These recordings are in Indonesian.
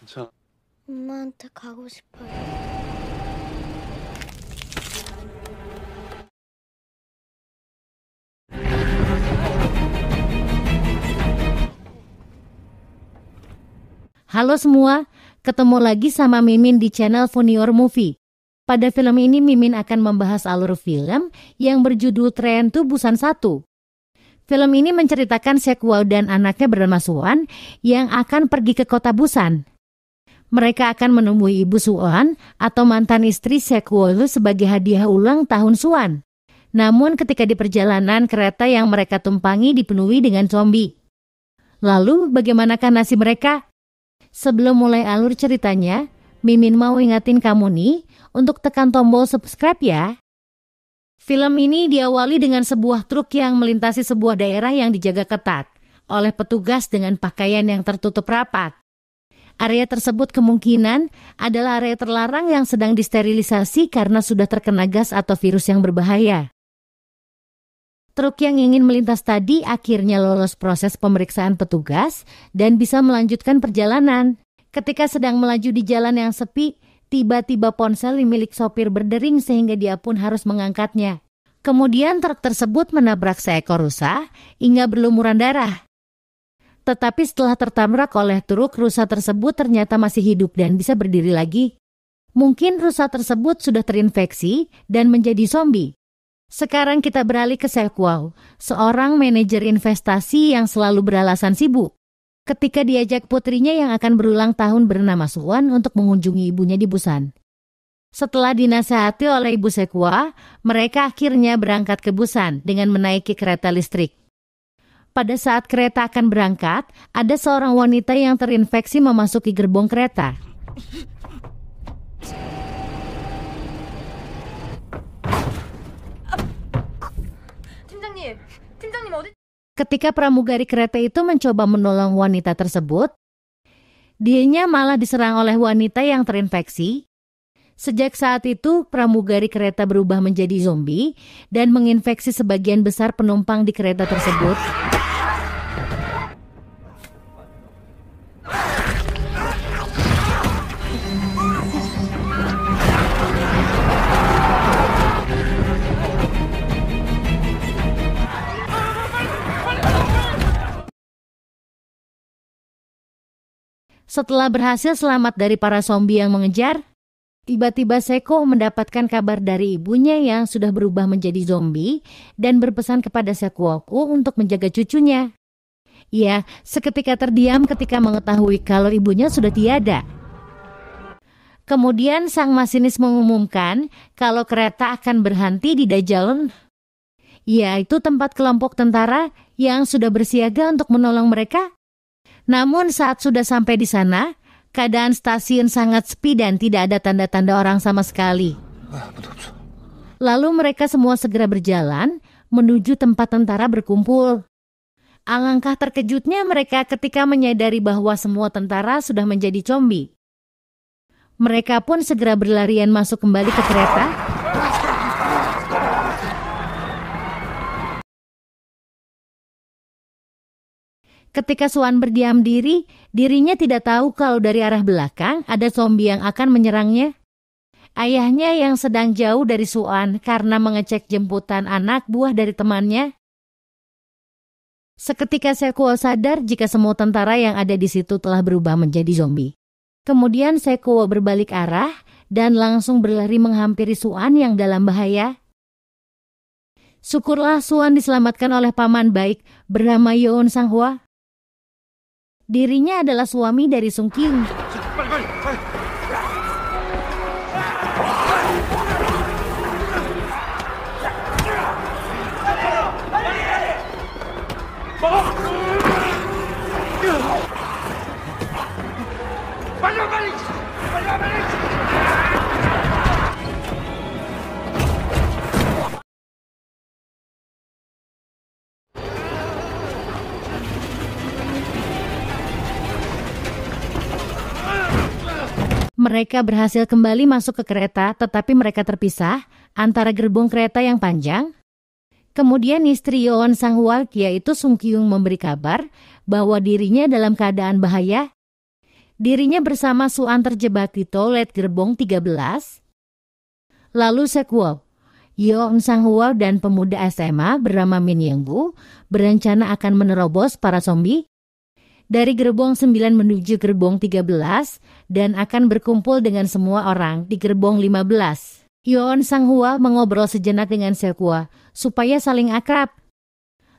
괜찮아. 엄마한테 가고 싶어요. Halo semua, ketemu lagi sama Mimin di channel Funior Movie. Pada film ini Mimin akan membahas alur film yang berjudul Train to Busan 1. Film ini menceritakan Sekwao dan anaknya bernama Suan yang akan pergi ke kota Busan. Mereka akan menemui Ibu Suan atau mantan istri Sekwao sebagai hadiah ulang tahun Suan. Namun ketika di perjalanan kereta yang mereka tumpangi dipenuhi dengan zombie. Lalu bagaimanakah nasib mereka? Sebelum mulai alur ceritanya, Mimin mau ingatin kamu nih untuk tekan tombol subscribe ya. Film ini diawali dengan sebuah truk yang melintasi sebuah daerah yang dijaga ketat oleh petugas dengan pakaian yang tertutup rapat. Area tersebut kemungkinan adalah area terlarang yang sedang disterilisasi karena sudah terkena gas atau virus yang berbahaya. Truk yang ingin melintas tadi akhirnya lolos proses pemeriksaan petugas dan bisa melanjutkan perjalanan. Ketika sedang melaju di jalan yang sepi, tiba-tiba ponsel milik sopir berdering sehingga dia pun harus mengangkatnya. Kemudian truk tersebut menabrak seekor rusa hingga berlumuran darah. Tetapi setelah tertabrak oleh truk, rusa tersebut ternyata masih hidup dan bisa berdiri lagi. Mungkin rusa tersebut sudah terinfeksi dan menjadi zombie. Sekarang kita beralih ke Sekwao, seorang manajer investasi yang selalu beralasan sibuk. Ketika diajak putrinya yang akan berulang tahun bernama Suan untuk mengunjungi ibunya di Busan. Setelah dinasihati oleh Ibu Sekwao, mereka akhirnya berangkat ke Busan dengan menaiki kereta listrik. Pada saat kereta akan berangkat, ada seorang wanita yang terinfeksi memasuki gerbong kereta. Ketika pramugari kereta itu mencoba menolong wanita tersebut, dirinya malah diserang oleh wanita yang terinfeksi. Sejak saat itu, pramugari kereta berubah menjadi zombie dan menginfeksi sebagian besar penumpang di kereta tersebut. Setelah berhasil selamat dari para zombie yang mengejar, tiba-tiba Seko mendapatkan kabar dari ibunya yang sudah berubah menjadi zombie dan berpesan kepada Sekwao untuk menjaga cucunya. Ia seketika terdiam ketika mengetahui kalau ibunya sudah tiada. Kemudian sang masinis mengumumkan kalau kereta akan berhenti di Daejeon, yaitu tempat kelompok tentara yang sudah bersiaga untuk menolong mereka. Namun saat sudah sampai di sana, keadaan stasiun sangat sepi dan tidak ada tanda-tanda orang sama sekali. Lalu mereka semua segera berjalan menuju tempat tentara berkumpul. Alangkah terkejutnya mereka ketika menyadari bahwa semua tentara sudah menjadi zombie. Mereka pun segera berlarian masuk kembali ke kereta. Ketika Suan berdiam diri, dirinya tidak tahu kalau dari arah belakang ada zombie yang akan menyerangnya. Ayahnya yang sedang jauh dari Suan karena mengecek jemputan anak buah dari temannya. Seketika Sekwao sadar jika semua tentara yang ada di situ telah berubah menjadi zombie. Kemudian Sekwao berbalik arah dan langsung berlari menghampiri Suan yang dalam bahaya. Syukurlah Suan diselamatkan oleh paman baik bernama Yoon Sang-hwa. Dirinya adalah suami dari Sung Kyung. Mereka berhasil kembali masuk ke kereta, tetapi mereka terpisah antara gerbong kereta yang panjang. Kemudian istri Yoon Sang-hwa, yaitu Sung Kyung, memberi kabar bahwa dirinya dalam keadaan bahaya. Dirinya bersama Suan terjebak di toilet gerbong 13. Lalu Sekuo, Yeon Sang-hwa dan pemuda SMA bernama Min Young-gu berencana akan menerobos para zombie dari gerbong 9 menuju gerbong 13 dan akan berkumpul dengan semua orang di gerbong 15. Yeon Sang-hwa mengobrol sejenak dengan Sekuo supaya saling akrab.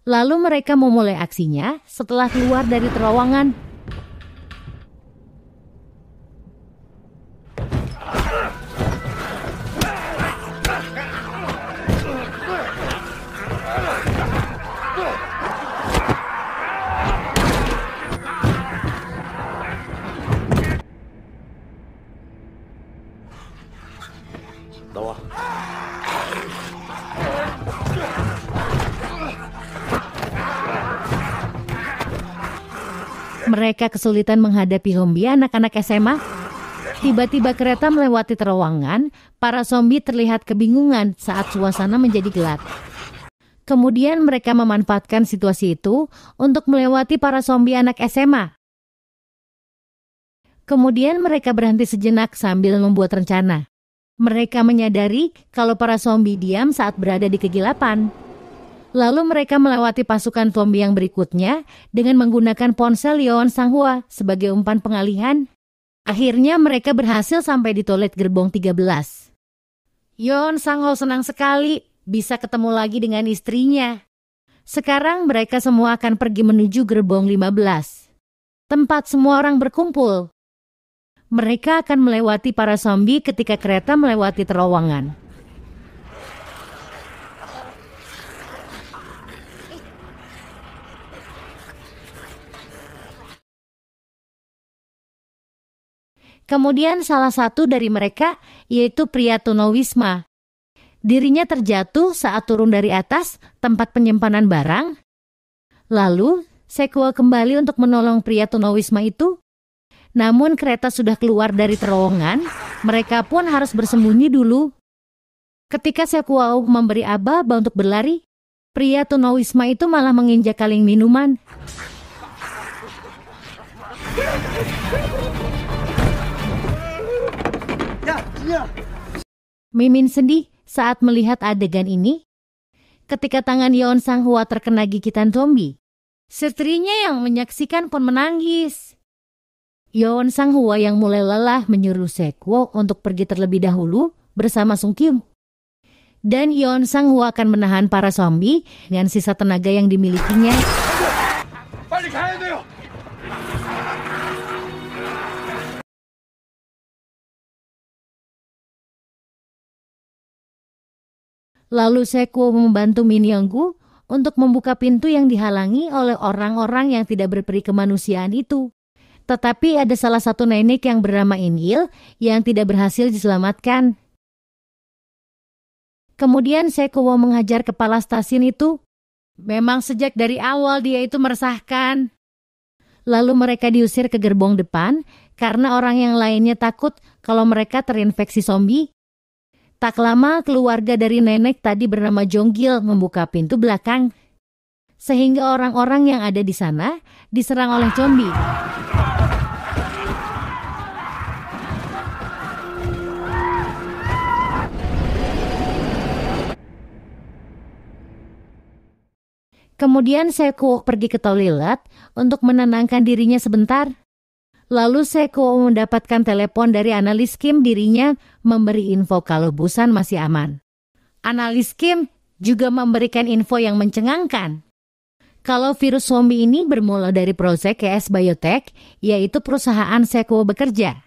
Lalu mereka memulai aksinya setelah keluar dari terowongan. 나와. Mereka kesulitan menghadapi zombie anak-anak SMA. Tiba-tiba kereta melewati terowongan, para zombie terlihat kebingungan saat suasana menjadi gelap. Kemudian mereka memanfaatkan situasi itu untuk melewati para zombie anak SMA. Kemudian mereka berhenti sejenak sambil membuat rencana. Mereka menyadari kalau para zombie diam saat berada di kegelapan. Lalu mereka melewati pasukan zombie yang berikutnya dengan menggunakan ponsel Yeon Sang-hwa sebagai umpan pengalihan. Akhirnya mereka berhasil sampai di toilet gerbong 13. Yeon Sang-hwa senang sekali bisa ketemu lagi dengan istrinya. Sekarang mereka semua akan pergi menuju gerbong 15. Tempat semua orang berkumpul. Mereka akan melewati para zombie ketika kereta melewati terowongan. Kemudian salah satu dari mereka yaitu pria tunawisma. Dirinya terjatuh saat turun dari atas tempat penyimpanan barang. Lalu Sekuo kembali untuk menolong pria tunawisma itu. Namun kereta sudah keluar dari terowongan, mereka pun harus bersembunyi dulu. Ketika Sekuo memberi aba-aba untuk berlari, pria tunawisma itu malah menginjak kaleng minuman. Mimin sedih saat melihat adegan ini. Ketika tangan Yeon Sang-hwa terkena gigitan zombie, istrinya yang menyaksikan pun menangis. Yeon Sang-hwa yang mulai lelah menyuruh Sekuo untuk pergi terlebih dahulu bersama Sung Kyung. Dan Yeon Sang-hwa akan menahan para zombie dengan sisa tenaga yang dimilikinya. 빨리 가야 돼요. Lalu Sekuo membantu Min Young-gu untuk membuka pintu yang dihalangi oleh orang-orang yang tidak berperi kemanusiaan itu. Tetapi ada salah satu nenek yang bernama In-il yang tidak berhasil diselamatkan. Kemudian Sekuo menghajar kepala stasiun itu. Memang sejak dari awal dia itu meresahkan. Lalu mereka diusir ke gerbong depan karena orang yang lainnya takut kalau mereka terinfeksi zombie. Tak lama keluarga dari nenek tadi bernama Jonggil membuka pintu belakang. Sehingga orang-orang yang ada di sana diserang oleh zombie. Kemudian Sekuo pergi ke toilet untuk menenangkan dirinya sebentar. Lalu Sekuo mendapatkan telepon dari analis Kim. Dirinya memberi info kalau Busan masih aman. Analis Kim juga memberikan info yang mencengangkan. Kalau virus zombie ini bermula dari proyek KS Biotech, yaitu perusahaan Sekuo bekerja.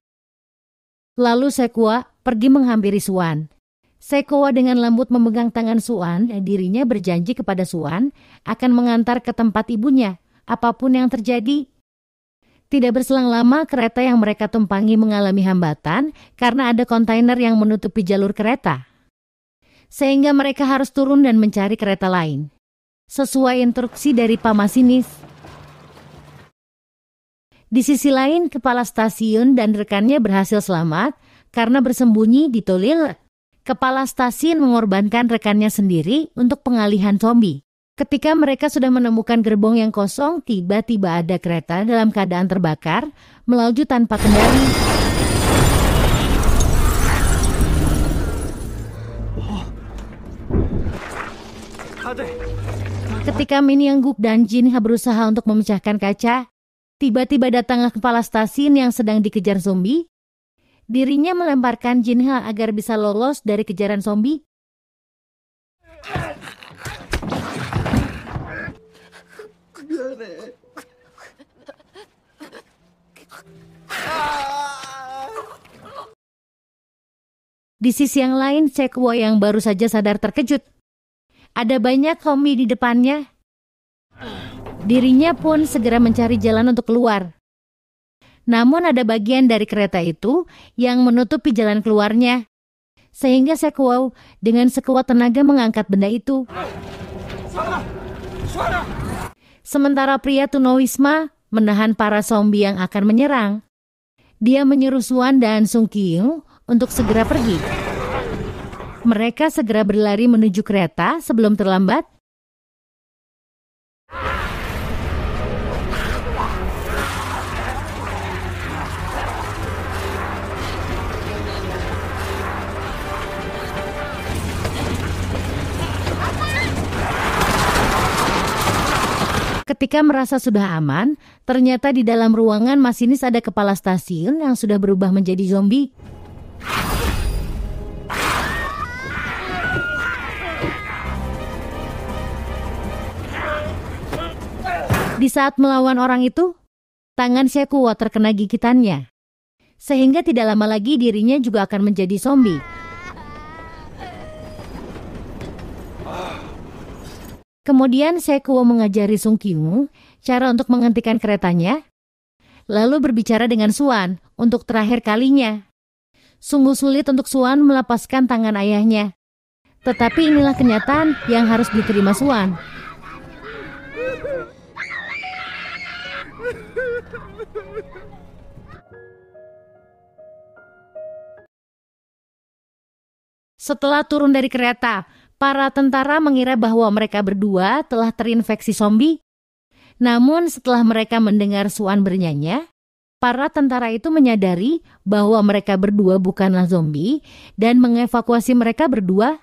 Lalu Sekuo pergi menghampiri Suan. Sekuo dengan lembut memegang tangan Suan dan dirinya berjanji kepada Suan akan mengantar ke tempat ibunya, apapun yang terjadi. Tidak berselang lama kereta yang mereka tumpangi mengalami hambatan karena ada kontainer yang menutupi jalur kereta. Sehingga mereka harus turun dan mencari kereta lain. Sesuai instruksi dari Pak Masinis. Di sisi lain, kepala stasiun dan rekannya berhasil selamat karena bersembunyi di toilet. Kepala stasiun mengorbankan rekannya sendiri untuk pengalihan zombie. Ketika mereka sudah menemukan gerbong yang kosong, tiba-tiba ada kereta dalam keadaan terbakar, melaju tanpa kendali. Ketika Min Young-guk dan Jin Ha berusaha untuk memecahkan kaca, tiba-tiba datanglah kepala stasiun yang sedang dikejar zombie. Dirinya melemparkan Jin Ha agar bisa lolos dari kejaran zombie. Di sisi yang lain, Sekwo yang baru saja sadar terkejut. Ada banyak zombie di depannya. Dirinya pun segera mencari jalan untuk keluar. Namun ada bagian dari kereta itu yang menutupi jalan keluarnya. Sehingga Sekwo dengan sekuat tenaga mengangkat benda itu. Sementara pria tunawisma menahan para zombie yang akan menyerang. Dia menyuruh Swan dan Sung Kyung untuk segera pergi. Mereka segera berlari menuju kereta sebelum terlambat. Ketika merasa sudah aman, ternyata di dalam ruangan masinis ada kepala stasiun yang sudah berubah menjadi zombie. Di saat melawan orang itu, tangan Sekwo terkena gigitannya. Sehingga tidak lama lagi dirinya juga akan menjadi zombie. Kemudian Sekwo mengajari Sung Kyung cara untuk menghentikan keretanya, lalu berbicara dengan Swan untuk terakhir kalinya. Sungguh sulit untuk Swan melepaskan tangan ayahnya. Tetapi inilah kenyataan yang harus diterima Swan. Setelah turun dari kereta, para tentara mengira bahwa mereka berdua telah terinfeksi zombie. Namun setelah mereka mendengar Swan bernyanyi, para tentara itu menyadari bahwa mereka berdua bukanlah zombie dan mengevakuasi mereka berdua